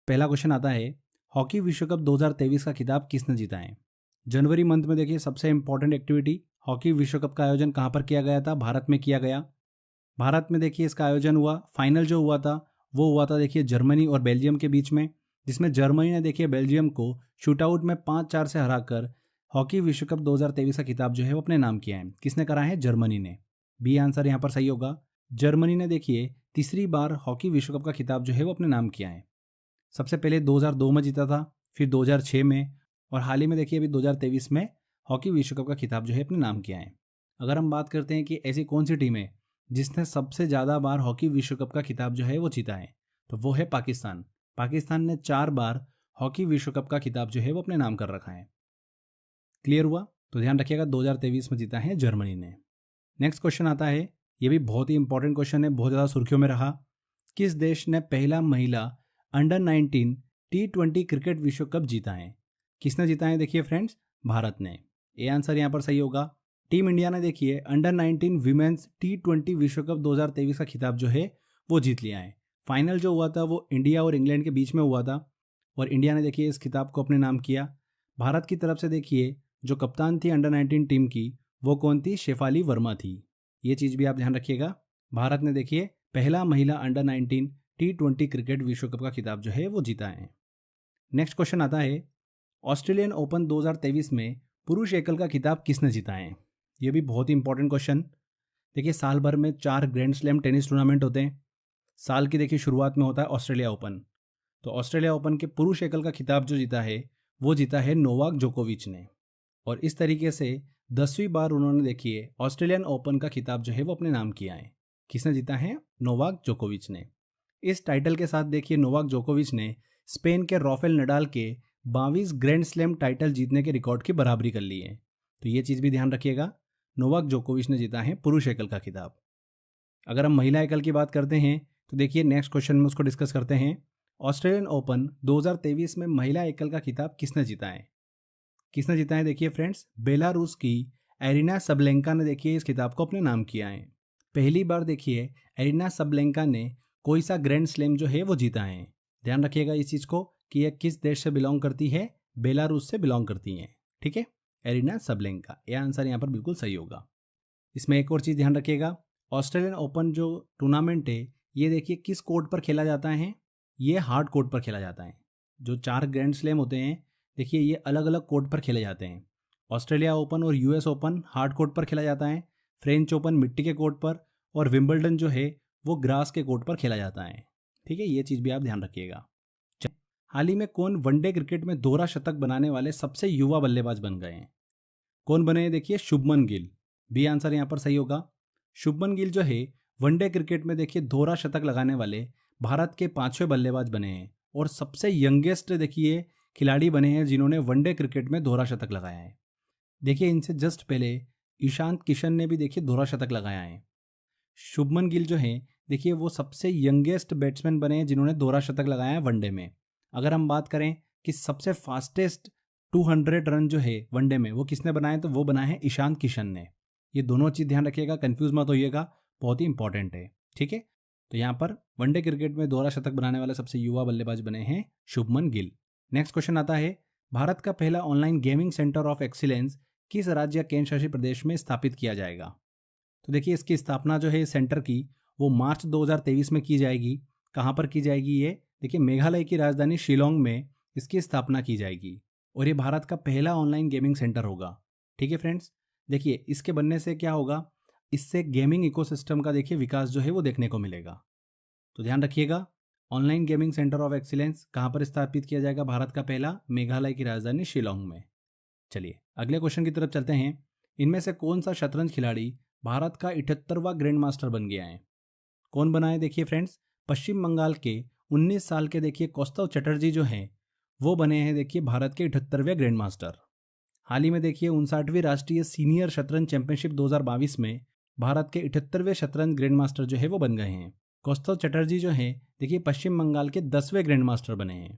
पहला क्वेश्चन आता है, हॉकी विश्व कप 2023 का खिताब किसने जीता है? जनवरी मंथ में देखिए सबसे इंपॉर्टेंट एक्टिविटी, हॉकी विश्व कप का आयोजन कहाँ पर किया गया था? भारत में किया गया। भारत में देखिए इसका आयोजन हुआ। फाइनल जो हुआ था वो हुआ था देखिए जर्मनी और बेल्जियम के बीच में, जिसमें जर्मनी ने देखिए बेल्जियम को शूटआउट में 5-4 से हराकर हॉकी विश्व कप 2023 का खिताब जो है वो अपने नाम किया है। किसने करा है? जर्मनी ने। बी आंसर यहाँ पर सही होगा। जर्मनी ने देखिए तीसरी बार हॉकी विश्व कप का खिताब जो है वो अपने नाम किया है। सबसे पहले 2002 में जीता था, फिर 2006 में, और हाल ही में देखिए अभी 2023 में हॉकी विश्व कप का खिताब जो है अपने नाम किया है। अगर हम बात करते हैं कि ऐसी कौन सी टीम है जिसने सबसे ज़्यादा बार हॉकी विश्व कप का खिताब जो है वो जीता है, तो वो है पाकिस्तान। पाकिस्तान ने 4 बार हॉकी विश्व कप का खिताब जो है वो अपने नाम कर रखा है। क्लियर हुआ? तो ध्यान रखिएगा 2023 में जीता है जर्मनी ने। नेक्स्ट क्वेश्चन आता है, ये भी बहुत ही इंपॉर्टेंट क्वेश्चन है, बहुत ज़्यादा सुर्खियों में रहा। किस देश ने पहला महिला अंडर 19 T20 क्रिकेट विश्व कप जीता है? किसने जीता है? देखिए फ्रेंड्स, भारत ने। ए आंसर यहाँ पर सही होगा। टीम इंडिया ने देखिए अंडर 19 विमेंस T20 विश्व कप 2023 का खिताब जो है वो जीत लिया है। फाइनल जो हुआ था वो इंडिया और इंग्लैंड के बीच में हुआ था, और इंडिया ने देखिए इस खिताब को अपने नाम किया। भारत की तरफ से देखिए जो कप्तान थी अंडर 19 टीम की, वो कौन थी? शेफाली वर्मा थी। ये चीज़ भी आप ध्यान रखिएगा। भारत ने देखिए पहला महिला अंडर 19 T20 क्रिकेट विश्व कप का खिताब जो है वो जीता है। नेक्स्ट क्वेश्चन आता है, ऑस्ट्रेलियन ओपन 2023 में पुरुष एकल का खिताब किसने जीता है? ये भी बहुत ही इंपॉर्टेंट क्वेश्चन। देखिए साल भर में 4 ग्रैंड स्लैम टेनिस टूर्नामेंट होते हैं। साल की देखिए शुरुआत में होता है ऑस्ट्रेलिया ओपन। तो ऑस्ट्रेलिया ओपन के पुरुष एकल का खिताब जो जीता है वो जीता है नोवाक जोकोविच ने, और इस तरीके से 10वीं बार उन्होंने देखिए ऑस्ट्रेलियन ओपन का खिताब जो है वो अपने नाम किया है। किसने जीता है? नोवाक जोकोविच ने। इस टाइटल के साथ देखिए नोवाक जोकोविच ने स्पेन के राफेल नडाल के 22 ग्रैंड स्लैम टाइटल जीतने के रिकॉर्ड की बराबरी कर ली है। तो ये चीज़ भी ध्यान रखिएगा, नोवाक जोकोविच ने जीता है पुरुष एकल का खिताब। अगर हम महिला एकल की बात करते हैं तो देखिए नेक्स्ट क्वेश्चन में उसको डिस्कस करते हैं। ऑस्ट्रेलियन ओपन 2023 में महिला एकल का खिताब किसने जीता है? किसने जीता है? देखिए फ्रेंड्स, बेलारूस की एरिना सबलेंका ने देखिए इस खिताब को अपने नाम किया है। पहली बार देखिए एरिना सबलेंका ने कोई सा ग्रैंड स्लैम जो है वो जीता है। ध्यान रखिएगा इस चीज़ को कि यह किस देश से बिलोंग करती है? बेलारूस से बिलोंग करती हैं। ठीक है, एरिना सबलेंका। यह आंसर यहाँ पर बिल्कुल सही होगा। इसमें एक और चीज़ ध्यान रखिएगा, ऑस्ट्रेलियन ओपन जो टूर्नामेंट है ये देखिए किस कोर्ट पर खेला जाता है? ये हार्ड कोर्ट पर खेला जाता है। जो 4 ग्रैंड स्लैम होते हैं देखिए ये अलग अलग कोर्ट पर खेले जाते हैं। ऑस्ट्रेलिया ओपन और यूएस ओपन हार्ड कोर्ट पर खेला जाता है, फ्रेंच ओपन मिट्टी के कोर्ट पर, और विंबलडन जो है वो ग्रास के कोर्ट पर खेला जाता है। ठीक है, ये चीज़ भी आप ध्यान रखिएगा। हाल ही में कौन वनडे क्रिकेट में दोहरा शतक बनाने वाले सबसे युवा बल्लेबाज बन गए हैं? कौन बने हैं? देखिए शुभमन गिल। बी आंसर यहाँ पर सही होगा। शुभमन गिल जो है वनडे क्रिकेट में देखिए दोहरा शतक लगाने वाले भारत के 5वें बल्लेबाज बने हैं, और सबसे यंगेस्ट देखिए खिलाड़ी बने हैं जिन्होंने वनडे क्रिकेट में दोहरा शतक लगाया है। देखिए इनसे जस्ट पहले ईशांत किशन ने भी देखिए दोहरा शतक लगाया है। शुभमन गिल जो है देखिए वो सबसे यंगेस्ट बैट्समैन बने हैं जिन्होंने दोहरा शतक लगाया है वनडे में। अगर हम बात करें कि सबसे फास्टेस्ट 200 रन जो है वनडे में वो किसने बनाए, तो वो बनाए हैं ईशांत किशन ने। ये दोनों चीज़ ध्यान रखिएगा, कंफ्यूज मत होइएगा, बहुत ही इंपॉर्टेंट है। ठीक है, तो यहाँ पर वनडे क्रिकेट में दोहरा शतक बनाने वाले सबसे युवा बल्लेबाज बने हैं शुभमन गिल। नेक्स्ट क्वेश्चन आता है, भारत का पहला online gaming centre of excellence किस राज्य या केंद्र शासित प्रदेश में स्थापित किया जाएगा? तो देखिए इसकी स्थापना जो है इस सेंटर की वो मार्च 2023 में की जाएगी। कहाँ पर की जाएगी? ये देखिए मेघालय की राजधानी शिलोंग में इसकी स्थापना की जाएगी, और ये भारत का पहला ऑनलाइन गेमिंग सेंटर होगा। ठीक है फ्रेंड्स, देखिए इसके बनने से क्या होगा, इससे गेमिंग इकोसिस्टम का देखिए विकास जो है वो देखने को मिलेगा। तो ध्यान रखिएगा, online gaming centre of excellence कहाँ पर स्थापित किया जाएगा? भारत का पहला, मेघालय की राजधानी शिलोंग में। चलिए अगले क्वेश्चन की तरफ चलते हैं। इनमें से कौन सा शतरंज खिलाड़ी भारत का 78वां ग्रैंड मास्टर बन गया है? कौन बना है? देखिए फ्रेंड्स, पश्चिम बंगाल के 19 साल के देखिए कौस्तव चटर्जी जो हैं वो बने हैं देखिए भारत के 78वें ग्रैंड मास्टर। हाल ही में देखिए 59वीं राष्ट्रीय सीनियर शतरंज चैंपियनशिप 2022 में भारत के 78वें शतरंज ग्रैंड मास्टर जो है वो बन गए हैं। कौस्तव चटर्जी जो हैं देखिए पश्चिम बंगाल के 10वें ग्रैंड मास्टर बने हैं।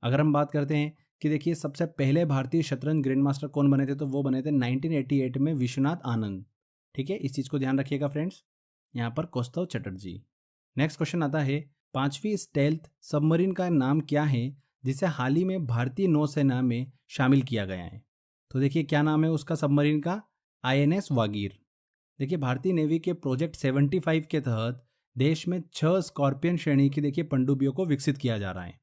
अगर हम बात करते हैं कि देखिए सबसे पहले भारतीय शतरंज ग्रैंड मास्टर कौन बने थे, तो वो बने थे 1988 में विश्वनाथ आनंद। ठीक है, इस चीज़ को ध्यान रखिएगा फ्रेंड्स, यहाँ पर कौस्तव चटर्जी। नेक्स्ट क्वेश्चन आता है, पांचवी स्टेल्थ सबमरीन का नाम क्या है जिसे हाल ही में भारतीय नौसेना में शामिल किया गया है? तो देखिए क्या नाम है उसका सबमरीन का, INS वागीर। देखिए भारतीय नेवी के प्रोजेक्ट 75 के तहत देश में 6 स्कॉर्पियन श्रेणी की देखिए पनडुब्बियों को विकसित किया जा रहा है।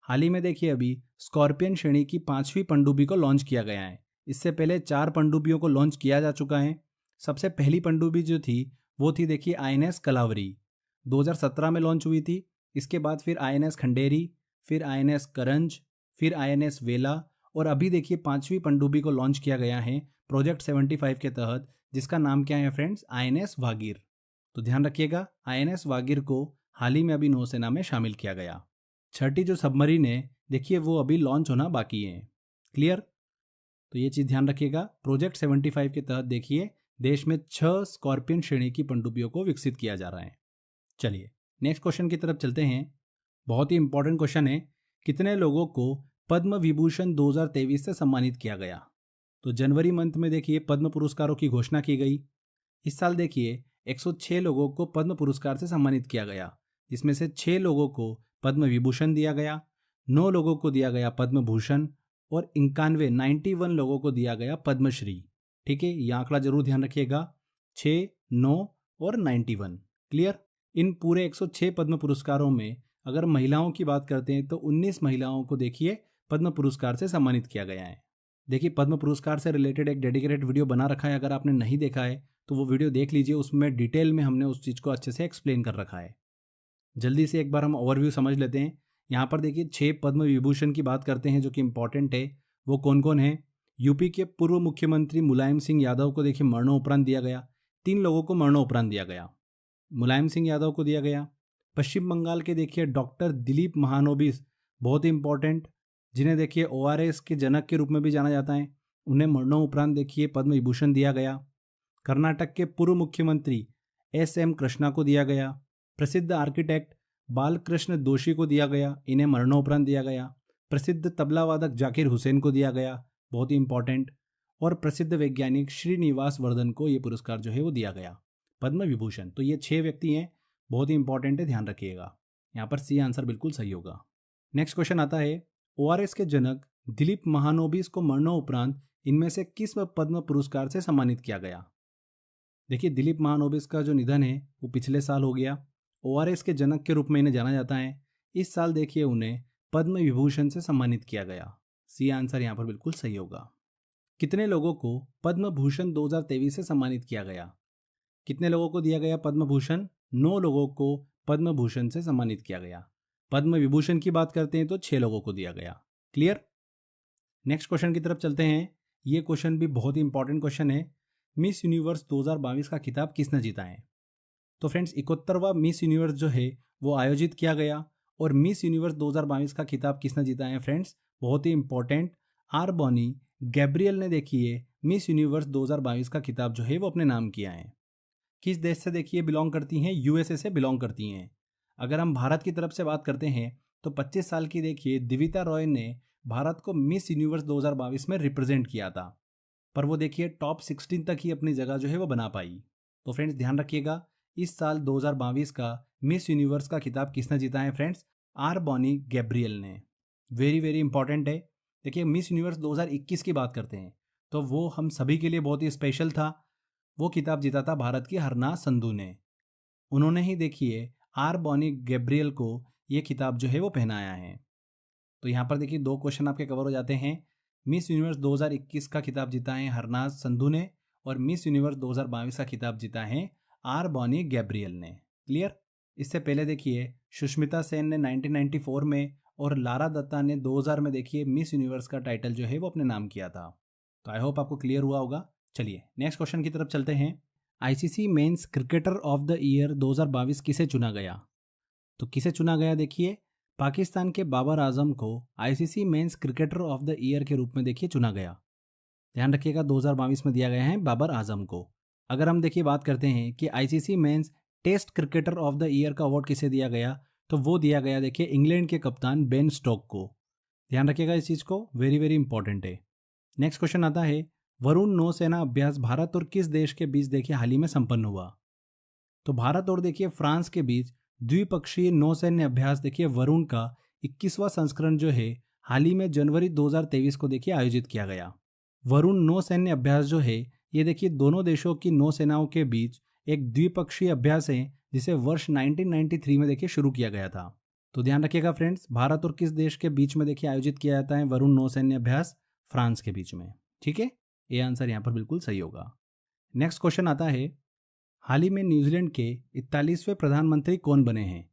हाल ही में देखिए अभी स्कॉर्पियन श्रेणी की 5वीं पनडुब्बी को लॉन्च किया गया है। इससे पहले 4 पनडुब्बियों को लॉन्च किया जा चुका है। सबसे पहली पनडुब्बी जो थी वो थी देखिए INS कलावरी, 2017 में लॉन्च हुई थी। इसके बाद फिर INS खंडेरी, फिर INS करंज, फिर INS वेला और अभी देखिए 5वीं पनडुब्बी को लॉन्च किया गया है प्रोजेक्ट 75 के तहत, जिसका नाम क्या है फ्रेंड्स, INS वागीर। तो ध्यान रखिएगा INS वागीर को हाल ही में अभी नौसेना में शामिल किया गया। छठी जो सबमरीन है देखिए वो अभी लॉन्च होना बाकी है। क्लियर? तो ये चीज़ ध्यान रखिएगा। प्रोजेक्ट 75 के तहत देखिए देश में 6 स्कॉर्पियन श्रेणी की पनडुब्बियों को विकसित किया जा रहा है। चलिए नेक्स्ट क्वेश्चन की तरफ चलते हैं। बहुत ही इंपॉर्टेंट क्वेश्चन है, कितने लोगों को पद्म विभूषण 2023 से सम्मानित किया गया? तो जनवरी मंथ में देखिए पद्म पुरस्कारों की घोषणा की गई। इस साल देखिए 106 लोगों को पद्म पुरस्कार से सम्मानित किया गया, जिसमें से 6 लोगों को पद्म विभूषण दिया गया, 9 लोगों को दिया गया पद्म भूषण और 91 लोगों को दिया गया पद्मश्री। ठीक है, ये आंकड़ा जरूर ध्यान रखिएगा, 6, 9 और 91। क्लियर? इन पूरे 106 पद्म पुरस्कारों में अगर महिलाओं की बात करते हैं तो 19 महिलाओं को देखिए पद्म पुरस्कार से सम्मानित किया गया है। देखिए पद्म पुरस्कार से रिलेटेड एक डेडिकेटेड वीडियो बना रखा है, अगर आपने नहीं देखा है तो वो वीडियो देख लीजिए, उसमें डिटेल में हमने उस चीज़ को अच्छे से एक्सप्लेन कर रखा है। जल्दी से एक बार हम ओवरव्यू समझ लेते हैं। यहाँ पर देखिए 6 पद्म विभूषण की बात करते हैं जो कि इंपॉर्टेंट है। वो कौन कौन है? यूपी के पूर्व मुख्यमंत्री मुलायम सिंह यादव को देखिए मरणोपरांत दिया गया। 3 लोगों को मरणोपरांत दिया गया। मुलायम सिंह यादव को दिया गया। पश्चिम बंगाल के देखिए डॉक्टर दिलीप महानोबिस, बहुत ही इंपॉर्टेंट, जिन्हें देखिए ORS के जनक के रूप में भी जाना जाता है, उन्हें मरणोपरांत देखिए पद्म विभूषण दिया गया। कर्नाटक के पूर्व मुख्यमंत्री SM कृष्णा को दिया गया। प्रसिद्ध आर्किटेक्ट बालकृष्ण दोषी को दिया गया, इन्हें मरणोपरांत दिया गया। प्रसिद्ध तबला वादक जाकिर हुसैन को दिया गया, बहुत ही इंपॉर्टेंट। और प्रसिद्ध वैज्ञानिक श्रीनिवास वर्धन को ये पुरस्कार जो है वो दिया गया पद्म विभूषण। तो ये 6 व्यक्ति हैं, बहुत ही इंपॉर्टेंट है, ध्यान रखिएगा। यहाँ पर सी आंसर बिल्कुल सही होगा। नेक्स्ट क्वेश्चन आता है, ORS के जनक दिलीप महानोबिस को मरणोपरांत इनमें से किस पद्म पुरस्कार से सम्मानित किया गया? देखिए दिलीप महानोबिस का जो निधन है वो पिछले साल हो गया। ORS के जनक के रूप में इन्हें जाना जाता है। इस साल देखिए उन्हें पद्म विभूषण से सम्मानित किया गया। सी आंसर यहाँ पर बिल्कुल सही होगा। कितने लोगों को पद्म भूषण 2023 से सम्मानित किया गया? कितने लोगों को दिया गया पद्म भूषण? 9 लोगों को पद्म भूषण से सम्मानित किया गया। पद्म विभूषण की बात करते हैं तो 6 लोगों को दिया गया। क्लियर? नेक्स्ट क्वेश्चन की तरफ चलते हैं। ये क्वेश्चन भी बहुत ही इंपॉर्टेंट क्वेश्चन है। मिस यूनिवर्स 2022 का खिताब किसने जीता है? तो फ्रेंड्स 71वां मिस यूनिवर्स जो है वो आयोजित किया गया और मिस यूनिवर्स 2022 का खिताब किसने जीता है फ्रेंड्स? बहुत ही इंपॉर्टेंट, आर बॉनी गैब्रियल ने देखिए मिस यूनिवर्स 2022 का खिताब जो है वो अपने नाम किया है। किस देश से देखिए बिलोंग करती हैं? USA से बिलोंग करती हैं। अगर हम भारत की तरफ से बात करते हैं तो 25 साल की देखिए दिविता रॉय ने भारत को मिस यूनिवर्स 2022 में रिप्रेजेंट किया था, पर वो देखिए टॉप 16 तक ही अपनी जगह जो है वो बना पाई। तो फ्रेंड्स ध्यान रखिएगा, इस साल 2022 का मिस यूनिवर्स का खिताब किसने जीता है फ्रेंड्स? आर बॉनी गैब्रियल ने। वेरी वेरी इंपॉर्टेंट है। देखिए मिस यूनिवर्स 2021 की बात करते हैं तो वो हम सभी के लिए बहुत ही स्पेशल था। वो खिताब जीता था भारत की हरनाज संधू ने। उन्होंने ही देखिए आर बॉनी गैब्रियल को ये खिताब जो है वो पहनाया है। तो यहाँ पर देखिए 2 क्वेश्चन आपके कवर हो जाते हैं। मिस यूनिवर्स 2021 का खिताब जीता है हरनाज संधू ने और मिस यूनिवर्स 2022 का खिताब जीता है आर बॉनी गैब्रियल ने। क्लियर? इससे पहले देखिए सुष्मिता सेन ने 1994 में और लारा दत्ता ने 2000 में देखिए मिस यूनिवर्स का टाइटल जो है वो अपने नाम किया था। तो आई होप आपको क्लियर हुआ होगा। चलिए नेक्स्ट क्वेश्चन की तरफ चलते हैं। ICC men's cricketer of the year 2022 किसे चुना गया? तो किसे चुना गया? देखिए पाकिस्तान के बाबर आजम को ICC men's cricketer of the year के रूप में देखिए चुना गया। ध्यान रखिएगा 2022 में दिया गया है बाबर आजम को। अगर हम देखिए बात करते हैं कि ICC men's test cricketer of the year का अवार्ड किसे दिया गया, तो वो दिया गया देखिए इंग्लैंड के कप्तान बेन स्टोक को। ध्यान रखिएगा इस चीज़ को, वेरी वेरी इंपॉर्टेंट है। नेक्स्ट क्वेश्चन आता है, वरुण नौसेना अभ्यास भारत और किस देश के बीच देखिए हाल ही में संपन्न हुआ? तो भारत और देखिए फ्रांस के बीच द्विपक्षीय नौसैन्य अभ्यास देखिए वरुण का 21वां संस्करण जो है हाल ही में जनवरी 2023 को देखिए आयोजित किया गया। वरुण नौसैन्य अभ्यास जो है ये देखिए दोनों देशों की नौसेनाओं के बीच एक द्विपक्षीय अभ्यास है जिसे वर्ष 1993 में देखिए शुरू किया गया था। तो ध्यान रखिएगा फ्रेंड्स, भारत और किस देश के बीच में देखिए आयोजित किया जाता है वरुण नौसैन्य अभ्यास? फ्रांस के बीच में। ठीक है, ये आंसर यहाँ पर बिल्कुल सही होगा। नेक्स्ट क्वेश्चन आता है, हाल ही में न्यूजीलैंड के 41वें प्रधानमंत्री कौन बने हैं?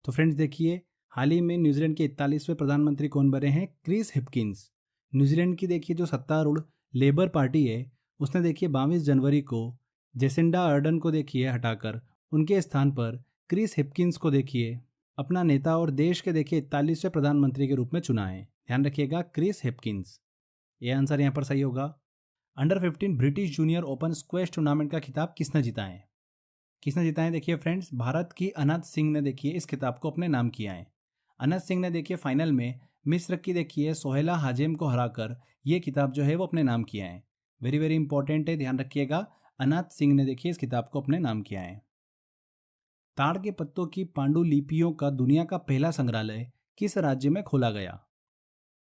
तो फ्रेंड्स देखिए, हाल ही में न्यूजीलैंड के 41वें प्रधानमंत्री कौन बने हैं? Chris Hipkins. न्यूजीलैंड की देखिए जो सत्तारूढ़ लेबर पार्टी है उसने देखिए 22 जनवरी को जेसिंडा अर्डन को देखिए हटाकर उनके स्थान पर क्रिस हिपकिंस को देखिए अपना नेता और देश के देखिए 41वें प्रधानमंत्री के रूप में चुना है। ध्यान रखिएगा, क्रिस हिपकिंस। ये आंसर यहाँ पर सही होगा। Under 15 British junior open squash tournament का खिताब किसने जीता है? किसने जीता है? देखिए फ्रेंड्स, भारत की अनहद सिंह ने देखिए इस खिताब को अपने नाम किया है। अनहद सिंह ने देखिए फाइनल में मिस्र की देखिए सोहेला हाजेम को हराकर ये खिताब जो है वो अपने नाम किया है। वेरी वेरी इंपॉर्टेंट है, ध्यान रखिएगा। अनहद सिंह ने देखिए इस किताब को अपने नाम किया है। ताड़ के पत्तों की पांडुलिपियों का दुनिया का पहला संग्रहालय किस राज्य में खोला गया?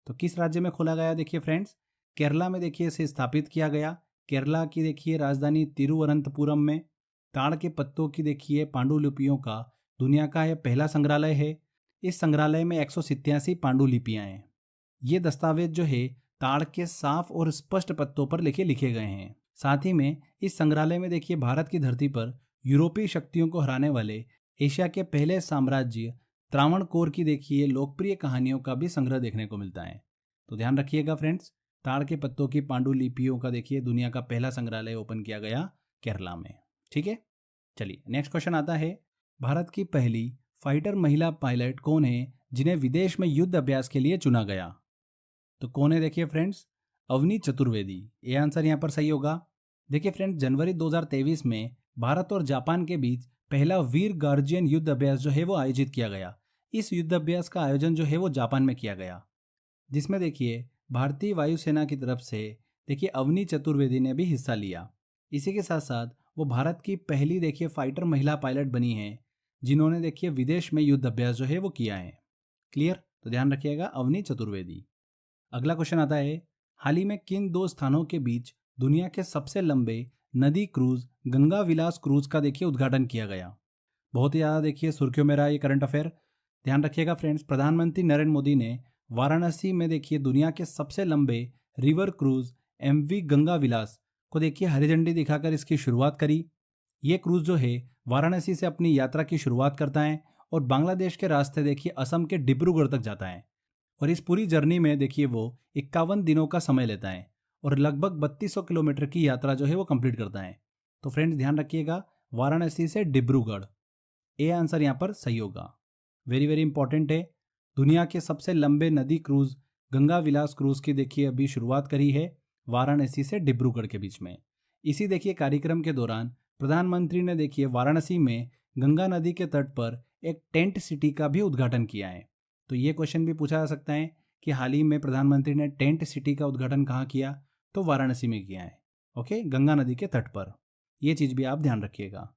तो किस राज्य में खोला गया? देखिए फ्रेंड्स, केरला में देखिए इसे स्थापित किया गया। केरला की देखिए राजधानी तिरुवनंतपुरम में ताड़ के पत्तों की देखिए पांडुलिपियों का दुनिया का यह पहला संग्रहालय है। इस संग्रहालय में 187 पांडुलिपियां हैं। ये दस्तावेज जो है ताड़ के साफ और स्पष्ट पत्तों पर लिखे गए हैं। साथ ही में इस संग्रहालय में देखिए भारत की धरती पर यूरोपीय शक्तियों को हराने वाले एशिया के पहले साम्राज्य त्रावणकोर की देखिए लोकप्रिय कहानियों का भी संग्रह देखने को मिलता है। तो ध्यान रखिएगा फ्रेंड्स, ताड़ के पत्तों की पांडुलिपियों का देखिए दुनिया का पहला संग्रहालय ओपन किया गया केरला में। ठीक है, चलिए नेक्स्ट क्वेश्चन आता है, भारत की पहली फाइटर महिला पायलट कौन है जिन्हें विदेश में युद्ध अभ्यास के लिए चुना गया? तो कौन है? देखिए फ्रेंड्स, अवनी चतुर्वेदी। ये आंसर यहाँ पर सही होगा। देखिए फ्रेंड्स, जनवरी 2023 में भारत और जापान के बीच पहला वीर गार्जियन युद्ध अभ्यास जो है वो आयोजित किया गया। इस युद्ध अभ्यास का आयोजन जो है वो जापान में किया गया, जिसमें देखिए भारतीय वायुसेना की तरफ से देखिए अवनी चतुर्वेदी ने भी हिस्सा लिया। इसी के साथ साथ वो भारत की पहली देखिए फाइटर महिला पायलट बनी है जिन्होंने देखिए विदेश में युद्ध अभ्यास जो है वो किया है। क्लियर? तो ध्यान रखिएगा, अवनी चतुर्वेदी। अगला क्वेश्चन आता है, हाल ही में किन दो स्थानों के बीच दुनिया के सबसे लंबे नदी क्रूज गंगा विलास क्रूज का देखिए उद्घाटन किया गया? बहुत ही ज़्यादा देखिए सुर्खियों में रहा ये करंट अफेयर। ध्यान रखिएगा फ्रेंड्स, प्रधानमंत्री नरेंद्र मोदी ने वाराणसी में देखिए दुनिया के सबसे लंबे रिवर क्रूज एमवी गंगा विलास को देखिए हरी झंडी दिखाकर इसकी शुरुआत करी। ये क्रूज जो है वाराणसी से अपनी यात्रा की शुरुआत करता है और बांग्लादेश के रास्ते देखिए असम के डिब्रूगढ़ तक जाता है। और इस पूरी जर्नी में देखिए वो 51 दिनों का समय लेता है और लगभग 3200 किलोमीटर की यात्रा जो है वो कंप्लीट करता है। तो फ्रेंड्स ध्यान रखिएगा, वाराणसी से डिब्रूगढ़, ए आंसर यहाँ पर सही होगा। वेरी वेरी इंपॉर्टेंट है। दुनिया के सबसे लंबे नदी क्रूज गंगा विलास क्रूज की देखिए अभी शुरुआत करी है वाराणसी से डिब्रूगढ़ के बीच में। इसी देखिए कार्यक्रम के दौरान प्रधानमंत्री ने देखिए वाराणसी में गंगा नदी के तट पर एक टेंट सिटी का भी उद्घाटन किया है। तो ये क्वेश्चन भी पूछा जा सकता है कि हाल ही में प्रधानमंत्री ने टेंट सिटी का उद्घाटन कहाँ किया? तो वाराणसी में किया है। ओके, गंगा नदी के तट पर। यह चीज भी आप ध्यान रखिएगा।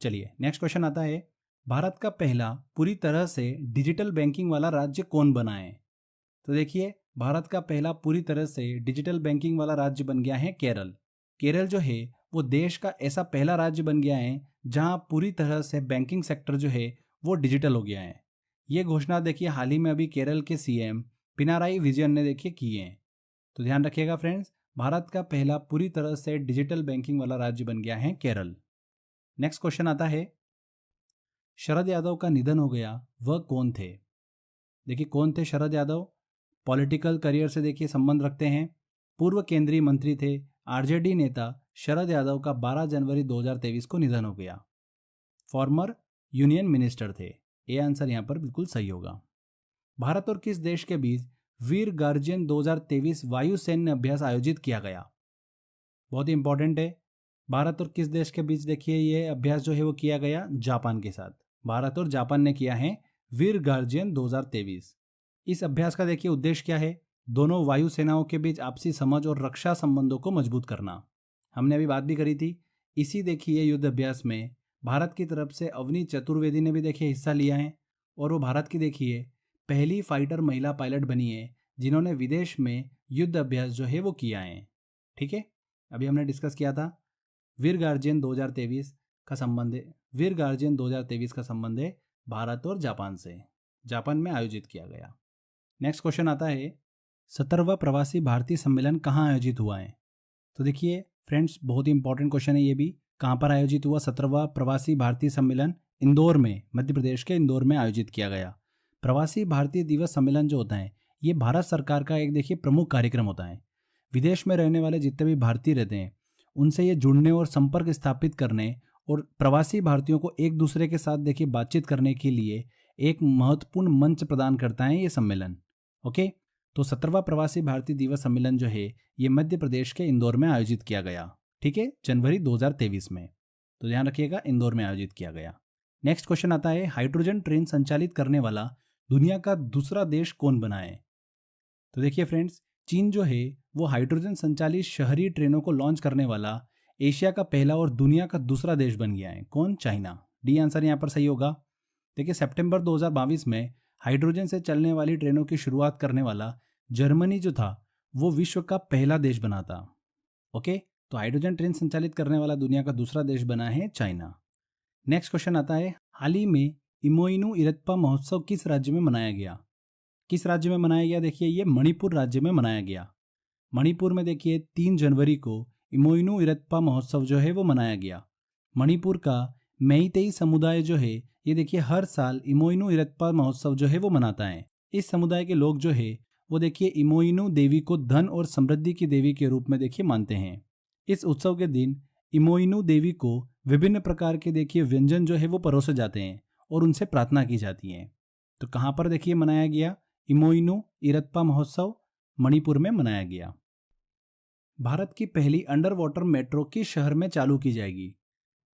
चलिए नेक्स्ट क्वेश्चन आता है, भारत का पहला पूरी तरह से डिजिटल बैंकिंग वाला राज्य कौन बना है? तो देखिए, भारत का पहला पूरी तरह से डिजिटल बैंकिंग वाला राज्य बन गया है केरल। केरल जो है वो देश का ऐसा पहला राज्य बन गया है जहां पूरी तरह से बैंकिंग सेक्टर जो है वो डिजिटल हो गया है। ये घोषणा देखिए हाल ही में अभी केरल के सीएम पिनाराई विजयन ने देखिए की है। तो ध्यान रखिएगा फ्रेंड्स, भारत का पहला पूरी तरह से डिजिटल बैंकिंग वाला राज्य बन गया है केरल। नेक्स्ट क्वेश्चन आता है, शरद यादव का निधन हो गया, वह कौन थे? देखिए कौन थे शरद यादव? पॉलिटिकल करियर से देखिए संबंध रखते हैं, पूर्व केंद्रीय मंत्री थे, आरजेडी नेता शरद यादव का 12 जनवरी 2023 को निधन हो गया। फॉर्मर यूनियन मिनिस्टर थे। ये आंसर यहाँ पर बिल्कुल सही होगा। भारत और किस देश के बीच वीर गार्जियन 2023 वायु सैन्य अभ्यास आयोजित किया गया? बहुत ही इंपॉर्टेंट है। भारत और किस देश के बीच देखिए ये अभ्यास जो है वो किया गया? जापान के साथ। भारत और जापान ने किया है वीर गार्जियन 2023। इस अभ्यास का देखिए उद्देश्य क्या है? दोनों वायु सेनाओं के बीच आपसी समझ और रक्षा संबंधों को मजबूत करना। हमने अभी बात भी करी थी। इसी देखिए युद्ध अभ्यास में भारत की तरफ से अवनी चतुर्वेदी ने भी देखिए हिस्सा लिया है, और वो भारत की देखिए पहली फाइटर महिला पायलट बनी है जिन्होंने विदेश में युद्ध अभ्यास जो है वो किया है। ठीक है, अभी हमने डिस्कस किया था वीर गार्जियन 2023 का संबंध है, वीर गार्जियन 2023 का संबंध है भारत और जापान से, जापान में आयोजित किया गया। नेक्स्ट क्वेश्चन आता है 17वां प्रवासी भारतीय सम्मेलन कहाँ आयोजित हुआ है। तो देखिए फ्रेंड्स, बहुत ही इंपॉर्टेंट क्वेश्चन है ये भी। कहाँ पर आयोजित हुआ 17वां प्रवासी भारतीय सम्मेलन? इंदौर में, मध्य प्रदेश के इंदौर में आयोजित किया गया। प्रवासी भारतीय दिवस सम्मेलन जो होता है ये भारत सरकार का एक देखिए प्रमुख कार्यक्रम होता है। विदेश में रहने वाले जितने भी भारतीय रहते हैं उनसे ये जुड़ने और संपर्क स्थापित करने और प्रवासी भारतीयों को एक दूसरे के साथ देखिए बातचीत करने के लिए एक महत्वपूर्ण मंच प्रदान करता है ये सम्मेलन। ओके, तो 17वां प्रवासी भारतीय दिवस सम्मेलन जो है ये मध्य प्रदेश के इंदौर में आयोजित किया गया। ठीक है, जनवरी 2023 में, तो ध्यान रखिएगा इंदौर में आयोजित किया गया। नेक्स्ट क्वेश्चन आता है हाइड्रोजन ट्रेन संचालित करने वाला दुनिया का दूसरा देश कौन बना है। तो देखिए फ्रेंड्स, चीन जो है वो हाइड्रोजन संचालित शहरी ट्रेनों को लॉन्च करने वाला एशिया का पहला और दुनिया का दूसरा देश बन गया है। कौन? चाइना। डी आंसर यहाँ पर सही होगा। देखिए सितंबर 2022 में हाइड्रोजन से चलने वाली ट्रेनों की शुरुआत करने वाला जर्मनी जो था वो विश्व का पहला देश बना था। ओके, तो हाइड्रोजन ट्रेन संचालित करने वाला दुनिया का दूसरा देश बना है चाइना। नेक्स्ट क्वेश्चन आता है हाल ही में इमोइनु इरत्पा महोत्सव किस राज्य में मनाया गया। किस राज्य में मनाया गया? देखिए ये मणिपुर राज्य में मनाया गया। मणिपुर में देखिए 3 जनवरी को इमोइनु इरत्पा महोत्सव जो है वो मनाया गया। मणिपुर का मेइतेई समुदाय जो है ये देखिए हर साल इमोइनु इरत्पा महोत्सव जो है वो मनाता है। इस समुदाय के लोग जो है वो देखिए इमोइनु देवी को धन और समृद्धि की देवी के रूप में देखिए मानते हैं। इस उत्सव के दिन इमोइनु देवी को विभिन्न प्रकार के देखिए व्यंजन जो है वो परोसे जाते हैं और उनसे प्रार्थना की जाती है। तो कहाँ पर देखिए मनाया गया? इमोइनु इरत्पा महोत्सव मणिपुर में मनाया गया। भारत की पहली अंडर वाटर मेट्रो किस शहर में चालू की जाएगी?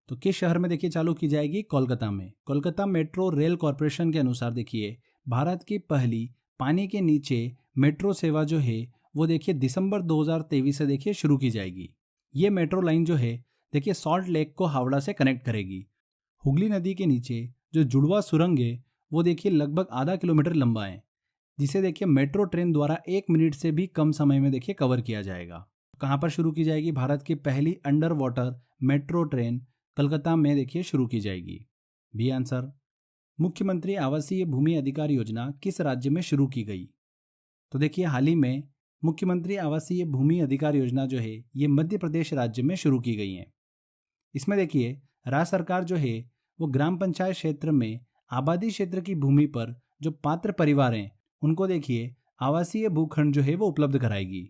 तो किस शहर में देखिए चालू की जाएगी? कोलकाता में। कोलकाता मेट्रो रेल कॉरपोरेशन के अनुसार देखिए भारत की पहली पानी के नीचे मेट्रो सेवा जो है वो देखिए दिसंबर 2023 से देखिए शुरू की जाएगी। ये मेट्रो लाइन जो है देखिए सॉल्ट लेक को हावड़ा से कनेक्ट करेगी। हुगली नदी के नीचे जो जुड़वा सुरंग है वो देखिए लगभग आधा किलोमीटर लंबा है, जिसे देखिए मेट्रो ट्रेन द्वारा 1 मिनट से भी कम समय में देखिए कवर किया जाएगा। कहाँ पर शुरू की जाएगी? भारत की पहली under water metro train Calcutta में देखिए शुरू की जाएगी। B answer. मुख्यमंत्री आवासीय भूमि अधिकार योजना किस राज्य में शुरू की गई? तो देखिए हाल ही में मुख्यमंत्री आवासीय भूमि अधिकार योजना जो है ये मध्य प्रदेश राज्य में शुरू की गई है। इसमें देखिए राज्य सरकार जो है वो ग्राम पंचायत क्षेत्र में आबादी क्षेत्र की भूमि पर जो पात्र परिवार हैं उनको देखिए आवासीय भूखंड जो है वो उपलब्ध कराएगी।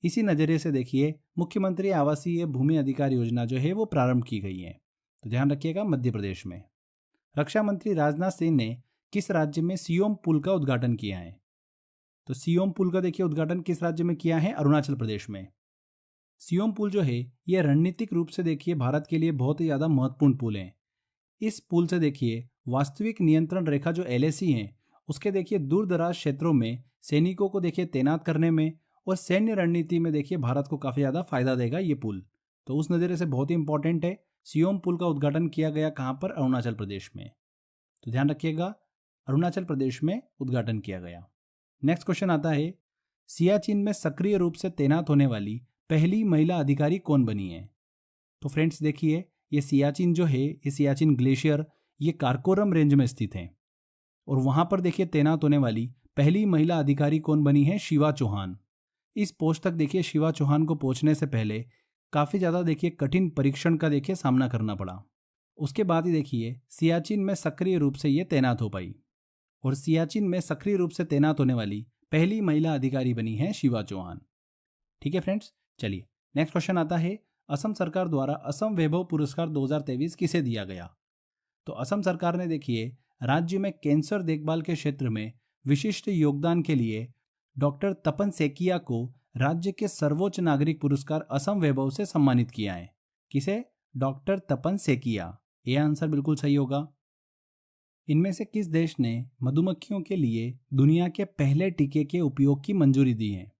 इसी नज़रिए से देखिए मुख्यमंत्री आवासीय भूमि अधिकार योजना जो है वो प्रारंभ की गई है। तो ध्यान रखिएगा मध्य प्रदेश में। रक्षा मंत्री राजनाथ सिंह ने किस राज्य में सियोम पुल का उद्घाटन किया है? तो सियोम पुल का देखिए उद्घाटन किस राज्य में किया है? अरुणाचल प्रदेश में। सियोम पुल जो है यह रणनीतिक रूप से देखिए भारत के लिए बहुत ही ज़्यादा महत्वपूर्ण पुल है। इस पुल से देखिए वास्तविक नियंत्रण रेखा जो LAC है उसके देखिए दूर दराज क्षेत्रों में सैनिकों को देखिए तैनात करने में और सैन्य रणनीति में देखिए भारत को काफ़ी ज़्यादा फायदा देगा ये पुल। तो उस नज़रिए से बहुत ही इंपॉर्टेंट है। सियोम पुल का उद्घाटन किया गया कहाँ पर? अरुणाचल प्रदेश में। तो ध्यान रखिएगा अरुणाचल प्रदेश में उद्घाटन किया गया। नेक्स्ट क्वेश्चन आता है सियाचिन में सक्रिय रूप से तैनात होने वाली पहली महिला अधिकारी कौन बनी है? तो फ्रेंड्स देखिए ये सियाचिन जो है ये सियाचिन ग्लेशियर ये कारकोरम रेंज में स्थित है और वहां पर देखिए तैनात होने वाली पहली महिला अधिकारी कौन बनी है? शिवा चौहान। इस पोस्ट तक देखिए शिवा चौहान को पहुंचने से पहले काफ़ी ज़्यादा देखिए कठिन परीक्षण का देखिए सामना करना पड़ा। उसके बाद ही देखिए सियाचिन में सक्रिय रूप से ये तैनात हो पाई और सियाचिन में सक्रिय रूप से तैनात होने वाली पहली महिला अधिकारी बनी है शिवा चौहान। ठीक है फ्रेंड्स, चलिए नेक्स्ट क्वेश्चन आता है असम सरकार द्वारा असम वैभव पुरस्कार 2023 किसे दिया गया? तो असम सरकार ने देखिए राज्य में कैंसर देखभाल के क्षेत्र में विशिष्ट योगदान के लिए डॉक्टर तपन सेकिया को राज्य के सर्वोच्च नागरिक पुरस्कार असम वैभव से सम्मानित किया है। किसे? डॉक्टर तपन सेकिया। यह आंसर बिल्कुल सही होगा। इनमें से किस देश ने मधुमक्खियों के लिए दुनिया के पहले टीके के उपयोग की मंजूरी दी है?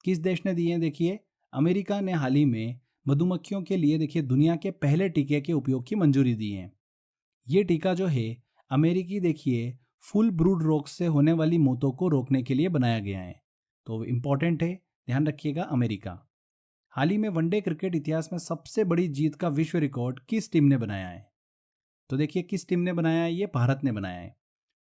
किस देश ने दी है? देखिए अमेरिका ने हाल ही में मधुमक्खियों के लिए देखिए दुनिया के पहले टीके के उपयोग की मंजूरी दी है। ये टीका जो है अमेरिकी देखिए फुल ब्रूड रोग से होने वाली मौतों को रोकने के लिए बनाया गया है। तो इम्पॉर्टेंट है, ध्यान रखिएगा अमेरिका। हाल ही में वनडे क्रिकेट इतिहास में सबसे बड़ी जीत का विश्व रिकॉर्ड किस टीम ने बनाया है? तो देखिए किस टीम ने बनाया है, ये भारत ने बनाया है।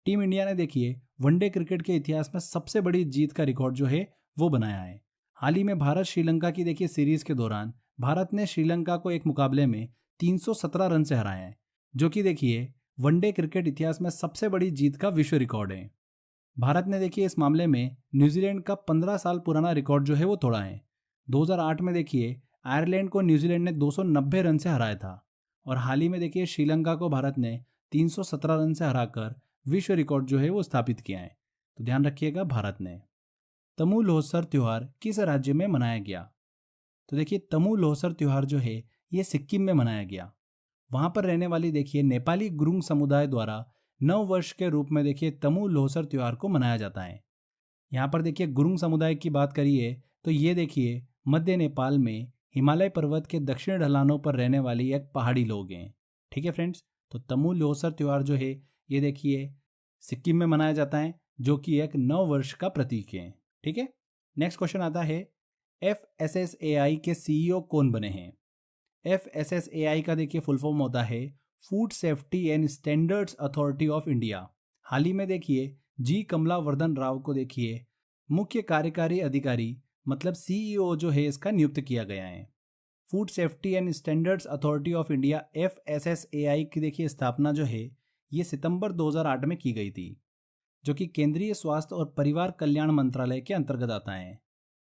टीम इंडिया ने देखिए वनडे क्रिकेट के इतिहास में सबसे बड़ी जीत का रिकॉर्ड जो है वो बनाया है। हाल ही में भारत श्रीलंका की देखिए सीरीज के दौरान भारत ने श्रीलंका को एक मुकाबले में 317 रन से हराया है, जो कि देखिए वनडे क्रिकेट इतिहास में सबसे बड़ी जीत का विश्व रिकॉर्ड है। भारत ने देखिए इस मामले में न्यूजीलैंड का 15 साल पुराना रिकॉर्ड जो है वो तोड़ा है। 2008 में देखिए आयरलैंड को न्यूजीलैंड ने 290 रन से हराया था, और हाल ही में देखिए श्रीलंका को भारत ने 317 रन से हराकर विश्व रिकॉर्ड जो है वो स्थापित किया है। तो ध्यान रखिएगा भारत ने। तमु लोहसर त्योहार किस राज्य में मनाया गया? तो देखिए तमु लोहसर त्योहार जो है ये सिक्किम में मनाया गया। वहां पर रहने वाली देखिए नेपाली गुरुंग समुदाय द्वारा नव वर्ष के रूप में देखिए तमु लोहसर त्योहार को मनाया जाता है। यहाँ पर देखिए गुरुंग समुदाय की बात करिए तो ये देखिए मध्य नेपाल में हिमालय पर्वत के दक्षिण ढलानों पर रहने वाली एक पहाड़ी लोग हैं। ठीक है फ्रेंड्स, तो तमु लोहसर त्योहार जो है ये देखिए सिक्किम में मनाया जाता है, जो कि एक नव वर्ष का प्रतीक है। ठीक है, नेक्स्ट क्वेश्चन आता है FSSAI के CEO कौन बने हैं? FSSAI का देखिए फुल फॉर्म होता है food safety and standards authority of India. हाल ही में देखिए जी कमलावर्धन राव को देखिए मुख्य कार्यकारी अधिकारी मतलब CEO जो है इसका नियुक्त किया गया है। Food safety and standards authority of India FSSAI की देखिए स्थापना जो है ये सितंबर 2008 में की गई थी, जो कि केंद्रीय स्वास्थ्य और परिवार कल्याण मंत्रालय के अंतर्गत आता है।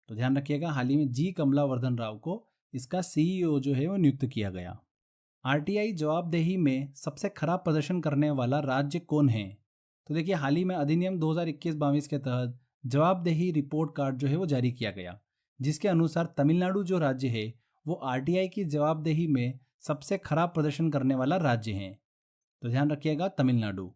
तो ध्यान रखिएगा हाल ही में जी कमलावर्धन राव को इसका CEO जो है वो नियुक्त किया गया। RTI जवाबदेही में सबसे खराब प्रदर्शन करने वाला राज्य कौन है? तो देखिए हाल ही में अधिनियम 2021-22 के तहत जवाबदेही रिपोर्ट कार्ड जो है वो जारी किया गया, जिसके अनुसार तमिलनाडु जो राज्य है वो RTI की जवाबदेही में सबसे खराब प्रदर्शन करने वाला राज्य है। तो ध्यान रखिएगा तमिलनाडु।